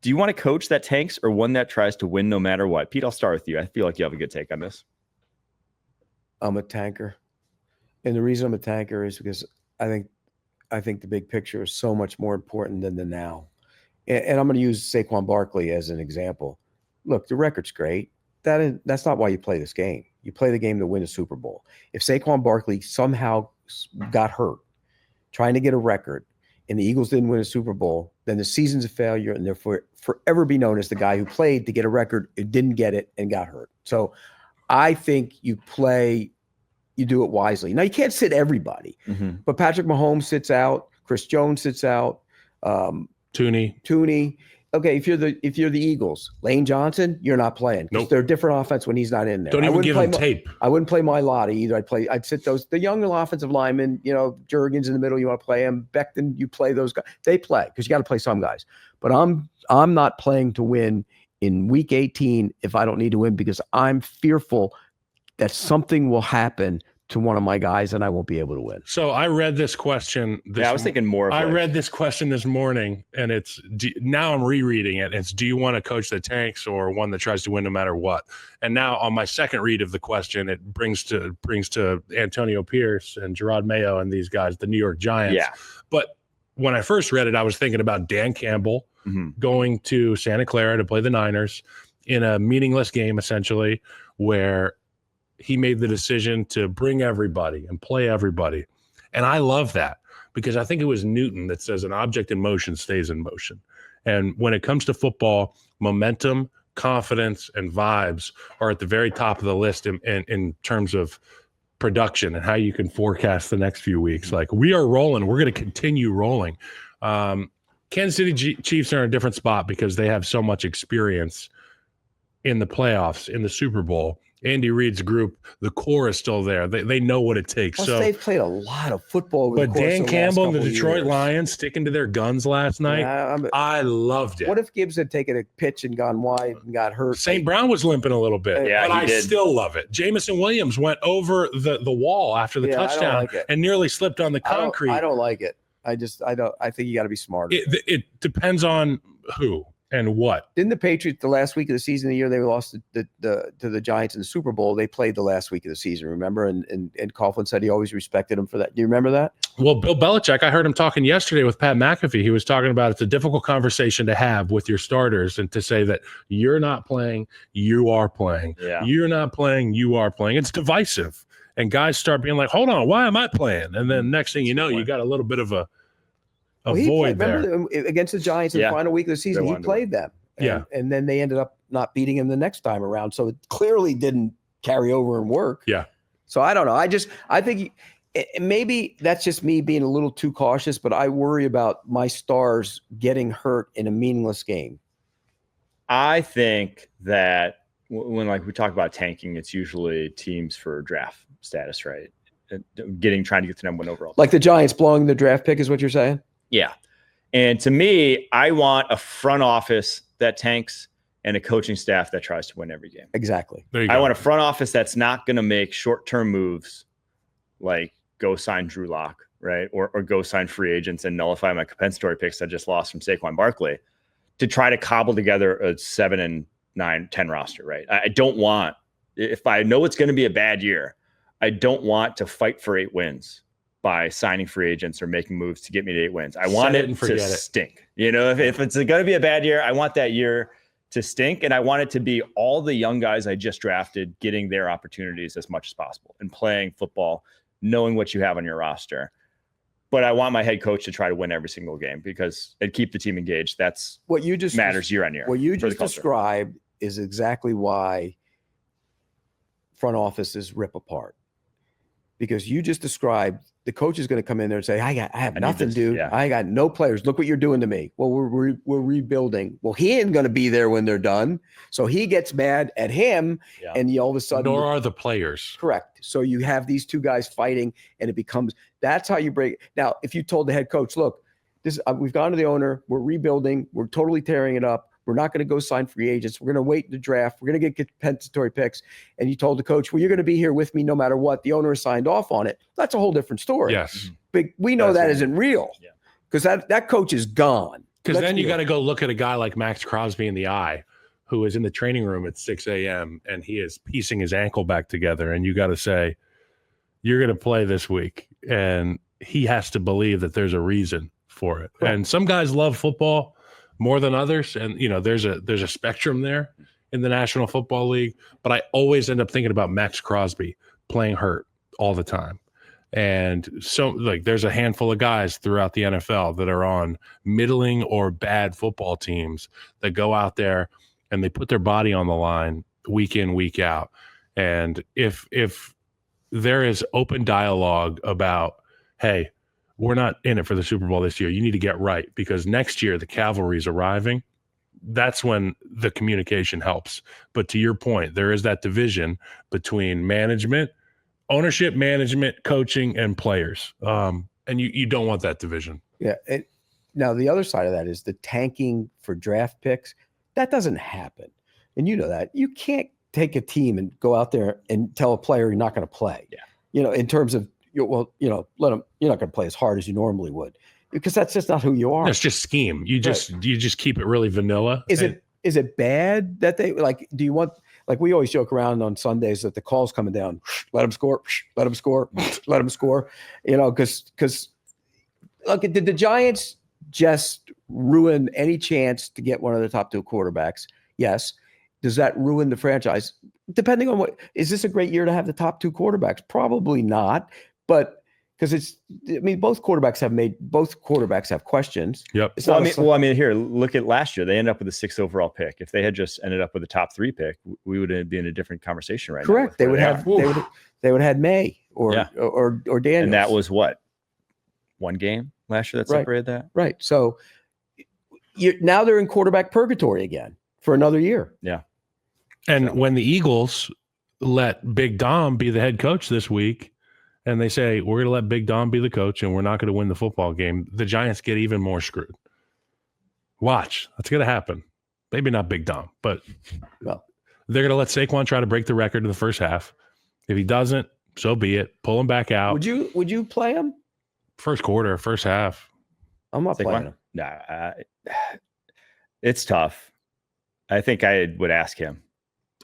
Do you want a coach that tanks or one that tries to win no matter what? Pete, I'll start with you. I feel like you have a good take on this. I'm a tanker. And the reason I'm a tanker is because I think the big picture is so much more important than the now. And I'm going to use Saquon Barkley as an example. Look, the record's great. That's not why you play this game. You play the game to win a Super Bowl. If Saquon Barkley somehow got hurt trying to get a record and the Eagles didn't win a Super Bowl, then the season's a failure and therefore forever be known as the guy who played to get a record, didn't get it, and got hurt. So I think you do it wisely. Now, you can't sit everybody, but Patrick Mahomes sits out. Chris Jones sits out. Tooney. Okay, if you're the Eagles, Lane Johnson, you're not playing. Nope. They're a different offense when he's not in there. Don't even give him tape. I wouldn't play Mailata either. I'd sit the young offensive linemen, Jurgens in the middle, you want to play him. Becton, you play those guys. They play because you got to play some guys. But I'm not playing to win in week 18 if I don't need to win because I'm fearful that something will happen to one of my guys and I won't be able to win. So I read this question. I was thinking more. I read this question this morning, and now I'm rereading it. It's, do you want a coach that tanks or one that tries to win no matter what? And now on my second read of the question, it brings to Antonio Pierce and Gerard Mayo and these guys, the New York Giants. Yeah. But when I first read it, I was thinking about Dan Campbell going to Santa Clara to play the Niners in a meaningless game, essentially, where he made the decision to bring everybody and play everybody. And I love that because I think it was Newton that says an object in motion stays in motion. And when it comes to football, momentum, confidence, and vibes are at the very top of the list in terms of production and how you can forecast the next few weeks. Like, we are rolling. We're going to continue rolling. Kansas City Chiefs are in a different spot because they have so much experience in the playoffs, in the Super Bowl. Andy Reid's group, the core is still there. They know what it takes. Plus, so they've played a lot of football. But Dan Campbell and the Detroit Lions sticking to their guns last night, I loved it. What if Gibbs had taken a pitch and gone wide and got hurt? St. Brown was limping a little bit, but I still love it. Jamison Williams went over the wall after the touchdown and nearly slipped on the concrete. I don't like it. I think you got to be smarter. It depends on who and what. Didn't the Patriots, the last week of the season, the year they lost to the Giants in the Super Bowl, they played the last week of the season, remember? And Coughlin said he always respected him for that. Do you remember that? Well, Bill Belichick, I heard him talking yesterday with Pat McAfee. He was talking about it's a difficult conversation to have with your starters and to say that you're not playing, you are playing. Yeah. You're not playing, you are playing. It's divisive. And guys start being like, hold on, why am I playing? And then next thing you know, you got a little bit of a void there. Remember against the Giants in the final week of the season, he played them. And then they ended up not beating him the next time around. So it clearly didn't carry over and work. Yeah. So I don't know. I think maybe that's just me being a little too cautious, but I worry about my stars getting hurt in a meaningless game. I think that when we talk about tanking, it's usually teams for draft status, right? Trying to get to number one overall. Like the Giants blowing the draft pick is what you're saying? Yeah. And to me, I want a front office that tanks and a coaching staff that tries to win every game. Exactly. I want a front office that's not going to make short-term moves like go sign Drew Lock, right? Or go sign free agents and nullify my compensatory picks I just lost from Saquon Barkley to try to cobble together a 7 and 9, 10 roster, right? I don't want, if I know it's going to be a bad year, I don't want to fight for 8 wins by signing free agents or making moves to get me to 8 wins. I want it to stink. If it's going to be a bad year, I want that year to stink. And I want it to be all the young guys I just drafted getting their opportunities as much as possible and playing football, knowing what you have on your roster. But I want my head coach to try to win every single game because it'd keep the team engaged. That's what you just matters year on year. What you just described is exactly why front offices rip apart. Because you just described the coach is going to come in there and say, I have nothing, dude. Yeah. I got no players. Look what you're doing to me. Well, we're rebuilding. Well, he ain't going to be there when they're done. So he gets mad at him. Yeah. And all of a sudden. Nor are the players. Correct. So you have these two guys fighting and it becomes, that's how you break. Now, if you told the head coach, look, we've gone to the owner. We're rebuilding. We're totally tearing it up. We're not going to go sign free agents. We're going to wait in the draft. We're going to get compensatory picks. And you told the coach, well, you're going to be here with me no matter what. The owner has signed off on it. That's a whole different story. Yes. But we know that isn't real because that coach is gone. Because then you got to go look at a guy like Max Crosby in the eye, who is in the training room at 6 a.m. and he is piecing his ankle back together. And you got to say, you're going to play this week. And he has to believe that there's a reason for it. Right. And some guys love football more than others. And, there's a spectrum there in the National Football League. But I always end up thinking about Max Crosby playing hurt all the time. And so, there's a handful of guys throughout the NFL that are on middling or bad football teams that go out there and they put their body on the line week in, week out. And if there is open dialogue about, hey, we're not in it for the Super Bowl this year, you need to get right because next year the cavalry is arriving, that's when the communication helps. But to your point, there is that division between ownership, management, coaching, and players. And you don't want that division. Yeah. Now, the other side of that is the tanking for draft picks. That doesn't happen. And you know that. You can't take a team and go out there and tell a player you're not going to play. Yeah. In terms of, let them, you're not going to play as hard as you normally would because that's just not who you are. It's just scheme. You just keep it really vanilla. Is it bad that they do you want, we always joke around on Sundays that the call's coming down, let them score, let them score, let them score, because look, did the Giants just ruin any chance to get one of the top two quarterbacks? Yes. Does that ruin the franchise? Depending on is this a great year to have the top two quarterbacks? Probably not, but because both quarterbacks have questions. Yep. Here, look at last year. They ended up with a 6th overall pick. If they had just ended up with a top 3 pick, we would be in a different conversation right now. Correct. They would have had May or Daniels. And that was what? One game last year that separated that? Right. So now they're in quarterback purgatory again for another year. Yeah. And when the Eagles let Big Dom be the head coach this week, and they say, we're going to let Big Dom be the coach and we're not going to win the football game, the Giants get even more screwed. Watch. That's going to happen. Maybe not Big Dom, but they're going to let Saquon try to break the record in the first half. If he doesn't, so be it. Pull him back out. Would you play him? First quarter, first half. I'm not playing him. Nah, it's tough. I think I would ask him.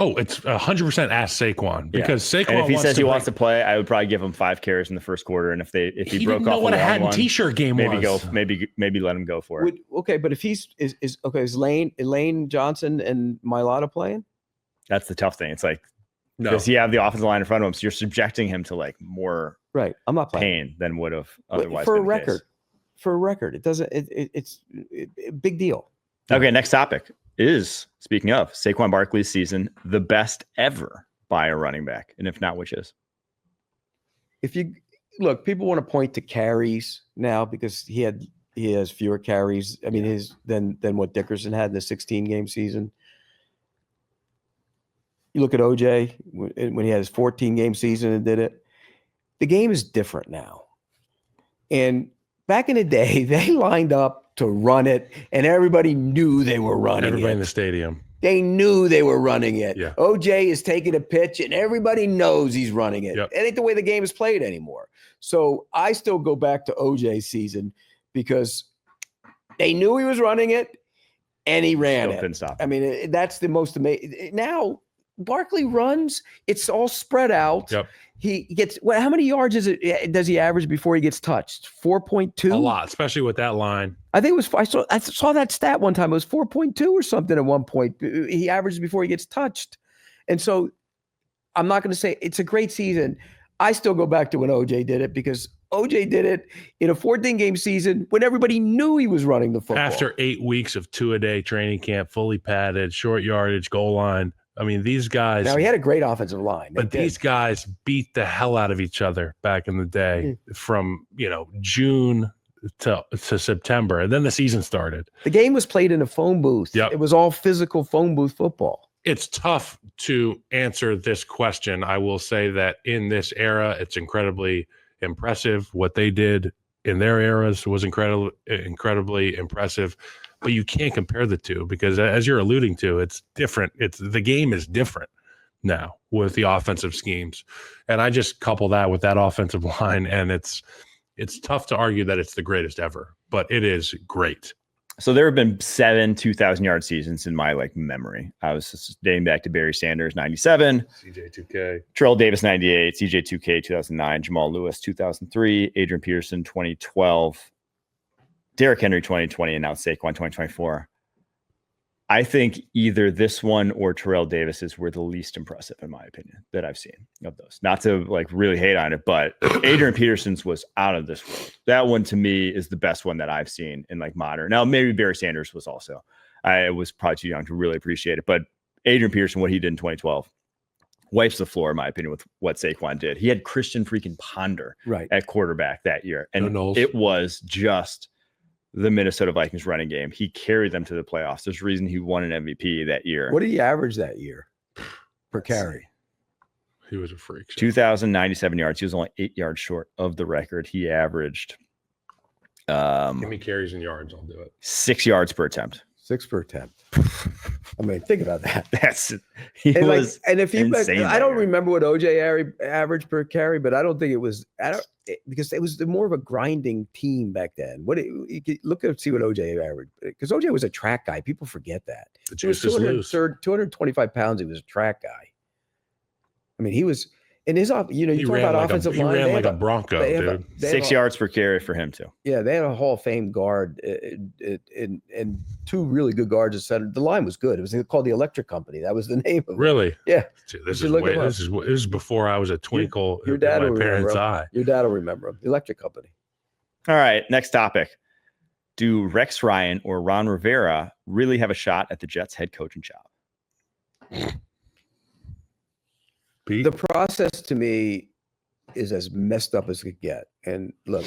Oh, it's 100% ask Saquon because Saquon. And if he says he wants to play, I would probably give him 5 carries in the first quarter. And if he broke off what a hat and one, t-shirt game was, maybe let him go for it. Okay, but if is Lane Johnson and Mailata playing? That's the tough thing. It's because you have the offensive line in front of him, so you're subjecting him to more I'm not playing pain than would have otherwise for been a record. For a record, it doesn't. It's a big deal. Okay, next topic is, speaking of Saquon Barkley's season, the best ever by a running back, and if not, which is? If you look, people want to point to carries now because he has fewer carries. I mean, than what Dickerson had in the 16-game season. You look at OJ when he had his 14-game season and did it. The game is different now, and back in the day, they lined up to run it, and everybody knew they were running Everybody in the stadium. They knew they were running it. Yeah. OJ is taking a pitch, and everybody knows he's running it. Yep. It ain't the way the game is played anymore. So I still go back to OJ's season because they knew he was running it, and he ran it. Couldn't stop. I mean, that's the most amazing. Now, Barkley runs. It's all spread out. Yep. He gets how many yards does he average before he gets touched? 4.2. A lot, especially with that line. I think it was. I saw that stat one time. It was 4.2 or something at one point. He averages before he gets touched, and so I'm not going to say it's a great season. I still go back to when OJ did it because OJ did it in a 14-game season when everybody knew he was running the football. After 8 weeks of 2-a-day training camp, fully padded, short yardage, goal line. I mean, these guys. Now, he had a great offensive line. But these guys beat the hell out of each other back in the day from, June to September. And then the season started. The game was played in a phone booth. Yep. It was all physical phone booth football. It's tough to answer this question. I will say that in this era, it's incredibly impressive. What they did in their eras was incredibly impressive. But you can't compare the two because, as you're alluding to, it's different. The game is different now with the offensive schemes, and I just couple that with that offensive line, and it's tough to argue that it's the greatest ever, but it is great. So there have been 7 2,000-yard seasons in my memory. I was just dating back to Barry Sanders, 97. CJ2K. Terrell Davis, 98. CJ2K, 2009. Jamal Lewis, 2003. Adrian Peterson, 2012. Derrick Henry, 2020. And now Saquon, 2024. I think either this one or Terrell Davis's were the least impressive, in my opinion, that I've seen of those. Not to really hate on it, but Adrian Peterson's was out of this world. That one to me is the best one that I've seen in modern. Now, maybe Barry Sanders was also. I was probably too young to really appreciate it, but Adrian Peterson, what he did in 2012, wipes the floor, in my opinion, with what Saquon did. He had Christian freaking Ponder at quarterback that year, and it was just the Minnesota Vikings running game. He carried them to the playoffs. There's a reason he won an MVP that year. What did he average that year per carry? He was a freak. 2,097 yards. He was only 8 yards short of the record. He averaged give me carries and yards, I'll do it. 6 yards per attempt. 6 per attempt. I mean, think about that. And if you, insane I don't remember what OJ averaged per carry, but I don't think it was. Because it was more of a grinding team back then. You could look and see what OJ averaged, because OJ was a track guy. People forget that. He was 225 pounds. He was a track guy. I mean, he was in his off. You talk about offensive line. He ran like a Bronco, dude. 6 yards per carry for him too. Yeah, they had a Hall of Fame guard and 2 really good guards at center. The line was good. It was called the Electric Company. That was the name of it. Really? Yeah. Dude, this is before I was a twinkle your dad in my parents' eye. Your dad will remember him. The Electric Company. All right, next topic. Do Rex Ryan or Ron Rivera really have a shot at the Jets head coaching job? Pete? The process to me is as messed up as it could get. And look,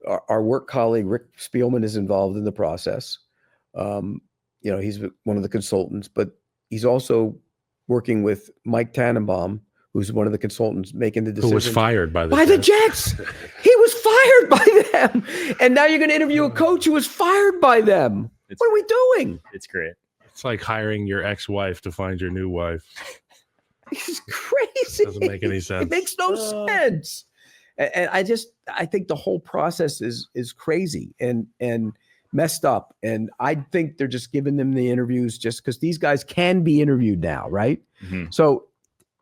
our work colleague, Rick Spielman, is involved in the process. He's one of the consultants, but he's also working with Mike Tannenbaum, who's one of the consultants making the decision. Who was fired by the Jets. He was fired by them. And now you're going to interview a coach who was fired by them. What are we doing? It's great. It's like hiring your ex-wife to find your new wife. This is crazy. Doesn't make any sense. It makes no sense. And I think the whole process is crazy and messed up. And I think they're just giving them the interviews just because these guys can be interviewed now, right? Mm-hmm. So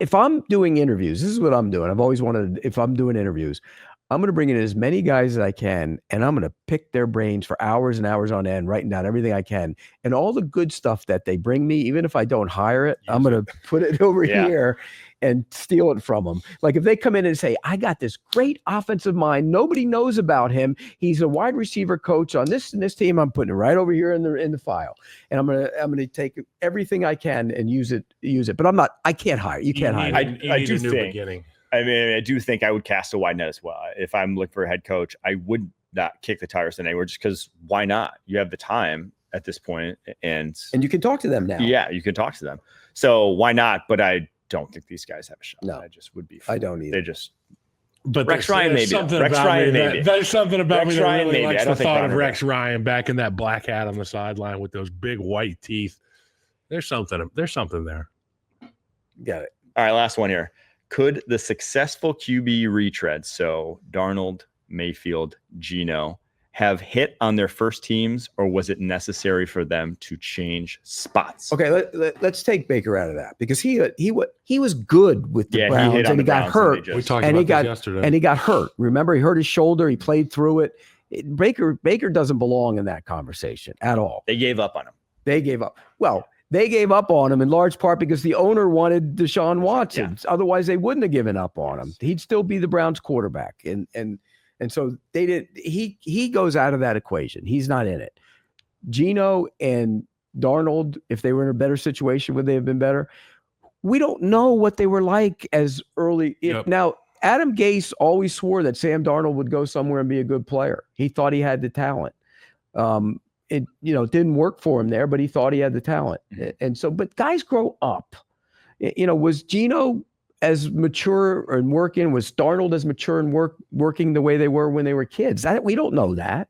if I'm doing interviews, this is what I'm doing. I've always wanted, if I'm doing interviews, I'm going to bring in as many guys as I can, and I'm going to pick their brains for hours and hours on end, writing down everything I can. And all the good stuff that they bring me, even if I don't hire it, I'm going to put it over here and steal it from them. Like if they come in and say, I got this great offensive mind, nobody knows about him. He's a wide receiver coach on this and this team. I'm putting it right over here in the file. And I'm going to take everything I can and use it. But I can't hire. You can't hire. I do think. I mean, I do think I would cast a wide net as well. If I'm looking for a head coach, I would not kick the tires in anywhere, just because why not? You have the time at this point, and you can talk to them now. Yeah, you can talk to them. So why not? But I don't think these guys have a shot. No, I just would be. I don't either. They just. But Rex Ryan maybe. There's something about me that really likes the thought of Rex Ryan back in that black hat on the sideline with those big white teeth. There's something there. Got it. All right, last one here. Could the successful QB retread, so Darnold, Mayfield, Geno, have hit on their first teams, or was it necessary for them to change spots? Okay, let's take Baker out of that, because he was good with the Browns, and he got hurt. We talked about this yesterday. And he got hurt. Remember, he hurt his shoulder. He played through it. Baker doesn't belong in that conversation at all. They gave up on him. They gave up. Well, they gave up on him in large part because the owner wanted Deshaun Watson. Yeah. Otherwise, they wouldn't have given up on him. He'd still be the Browns quarterback. And so they did. He goes out of that equation. He's not in it. Geno and Darnold, if they were in a better situation, would they have been better? We don't know what they were like as early. Yep. Now, Adam Gase always swore that Sam Darnold would go somewhere and be a good player. He thought he had the talent. It didn't work for him there, but he thought he had the talent. And so, but guys grow up. Was Geno as mature and working? Was Darnold as mature and working the way they were when they were kids? We don't know that.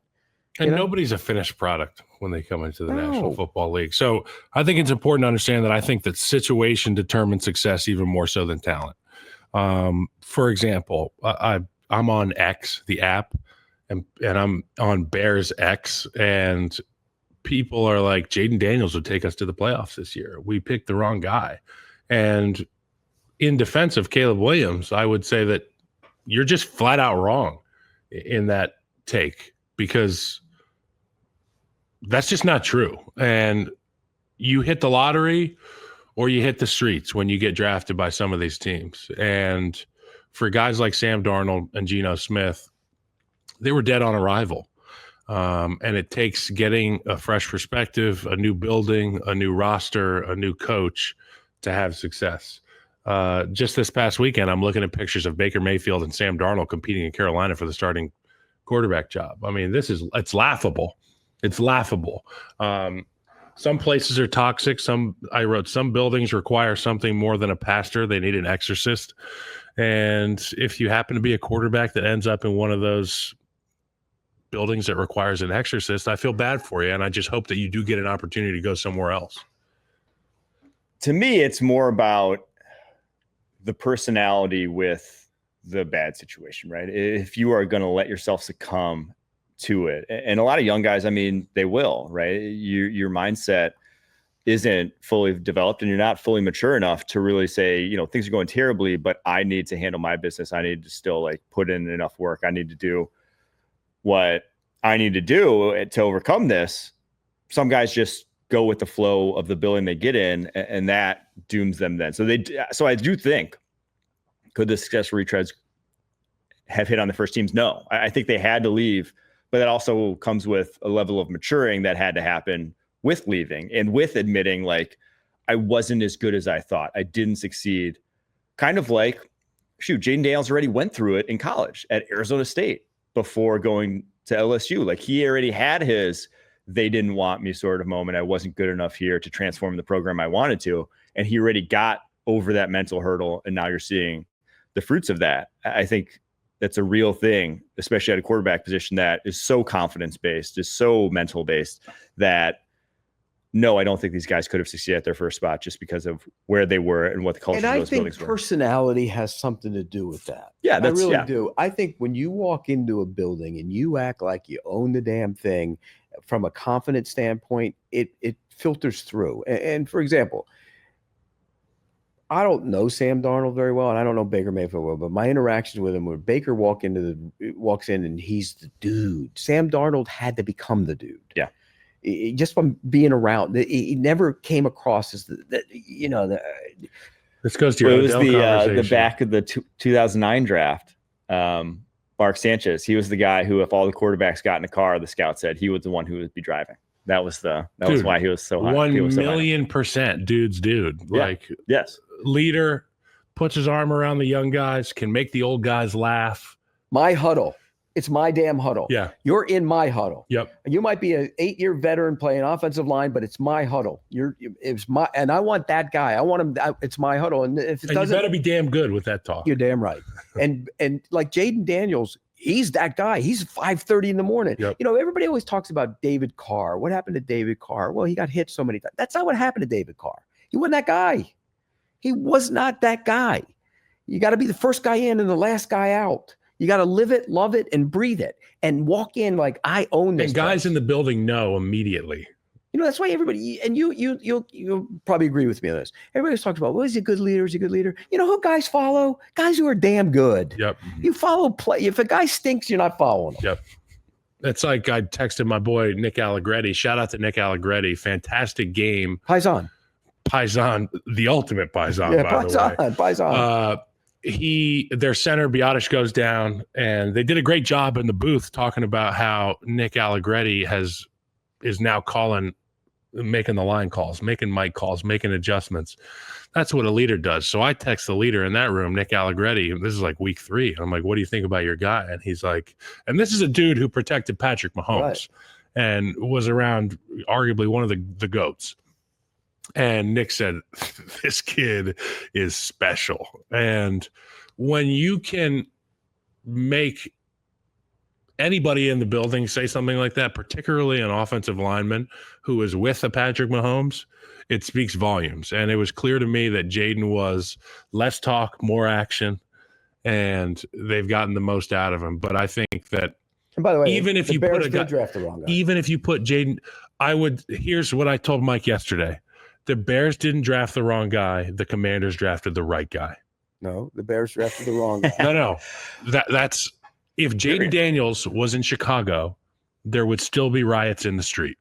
And nobody's a finished product when they come into the National Football League. So I think it's important to understand that I think that situation determines success even more so than talent. For example, I'm on X, the app, and I'm on Bears X, and people are like, Jaden Daniels would take us to the playoffs this year. We picked the wrong guy. And in defense of Caleb Williams, I would say that you're just flat out wrong in that take, because that's just not true. And you hit the lottery or you hit the streets when you get drafted by some of these teams. And for guys like Sam Darnold and Geno Smith, they were dead on arrival. And it takes getting a fresh perspective, a new building, a new roster, a new coach to have success. Just this past weekend, I'm looking at pictures of Baker Mayfield and Sam Darnold competing in Carolina for the starting quarterback job. I mean, it's laughable. It's laughable. Some places are toxic. I wrote some buildings require something more than a pastor. They need an exorcist. And if you happen to be a quarterback that ends up in one of those buildings that requires an exorcist, I feel bad for you. And I just hope that you do get an opportunity to go somewhere else. To me, it's more about the personality with the bad situation, right? If you are going to let yourself succumb to it, and a lot of young guys, I mean, they will, right? Your mindset isn't fully developed and you're not fully mature enough to really say, you know, things are going terribly, but I need to handle my business. I need to still like put in enough work. I need to do what I need to do to overcome this. Some guys just go with the flow of the building they get in, and that dooms them then. So I do think, could the success retreads have hit on the first teams? No, I think they had to leave, but that also comes with a level of maturing that had to happen with leaving and with admitting, like, I wasn't as good as I thought. I didn't succeed. Kind of like, shoot, Jaden Daniels already went through it in college at Arizona State before going to LSU. Like, he already had his, they didn't want me sort of moment. I wasn't good enough here to transform the program I wanted to. And he already got over that mental hurdle. And now you're seeing the fruits of that. I think that's a real thing, especially at a quarterback position that is so confidence-based, is so mental-based, that no, I don't think these guys could have succeeded at their first spot just because of where they were and what the culture of those buildings were. And I think personality has something to do with that. Yeah, I really do. I think when you walk into a building and you act like you own the damn thing from a confidence standpoint, it filters through. And for example, I don't know Sam Darnold very well, and I don't know Baker Mayfield well, but my interactions with him, where Baker walks in and he's the dude. Sam Darnold had to become the dude. Yeah. Just from being around, he never came across as This goes to your the back of the 2009 draft. Mark Sanchez, he was the guy who, if all the quarterbacks got in a car, the scout said he was the one who would be driving. That was why he was so high. 1,000,000% dude. Yeah. Like, yes, leader, puts his arm around the young guys, can make the old guys laugh. My huddle. It's my damn huddle. Yeah. You're in my huddle. Yep. You might be an 8-year veteran playing offensive line, but it's my huddle. And I want that guy. I want him. It's my huddle. And if it doesn't, you better be damn good with that talk. You're damn right. And like Jaden Daniels, he's that guy. He's 5:30 in the morning. Yep. You know, everybody always talks about David Carr. What happened to David Carr? Well, he got hit so many times. That's not what happened to David Carr. He wasn't that guy. He was not that guy. You got to be the first guy in and the last guy out. You got to live it, love it, and breathe it, and walk in like I own this. And guys place. In the building know immediately. You know, that's why everybody, and you'll probably agree with me on this. Everybody's talking about, well, is he a good leader? Is he a good leader? You know who guys follow? Guys who are damn good. Yep. You follow play. If a guy stinks, you're not following him. Yep. It's like I texted my boy Nick Allegretti. Shout out to Nick Allegretti. Fantastic game. Paisan, the ultimate Paisan, yeah, by the way. Paisan. Their center Biotish goes down, and they did a great job in the booth talking about how Nick Allegretti is now making the line calls, making mic calls, making adjustments. That's what a leader does. So I text the leader in that room, Nick Allegretti. This is like week 3. I'm like, what do you think about your guy? And he's like, and this is a dude who protected Patrick Mahomes, right, and was around arguably one of the GOATs. And Nick said, this kid is special. And when you can make anybody in the building say something like that, particularly an offensive lineman who is with a Patrick Mahomes, it speaks volumes. And it was clear to me that Jaden was less talk, more action, and they've gotten the most out of him. But I think that, and by the way, even if you put a guy, draft the wrong guy. even if you put Jaden, Here's what I told Mike yesterday. The Bears didn't draft the wrong guy. The Commanders drafted the right guy. No, the Bears drafted the wrong guy. No. That's if Jaden Daniels was in Chicago, there would still be riots in the street.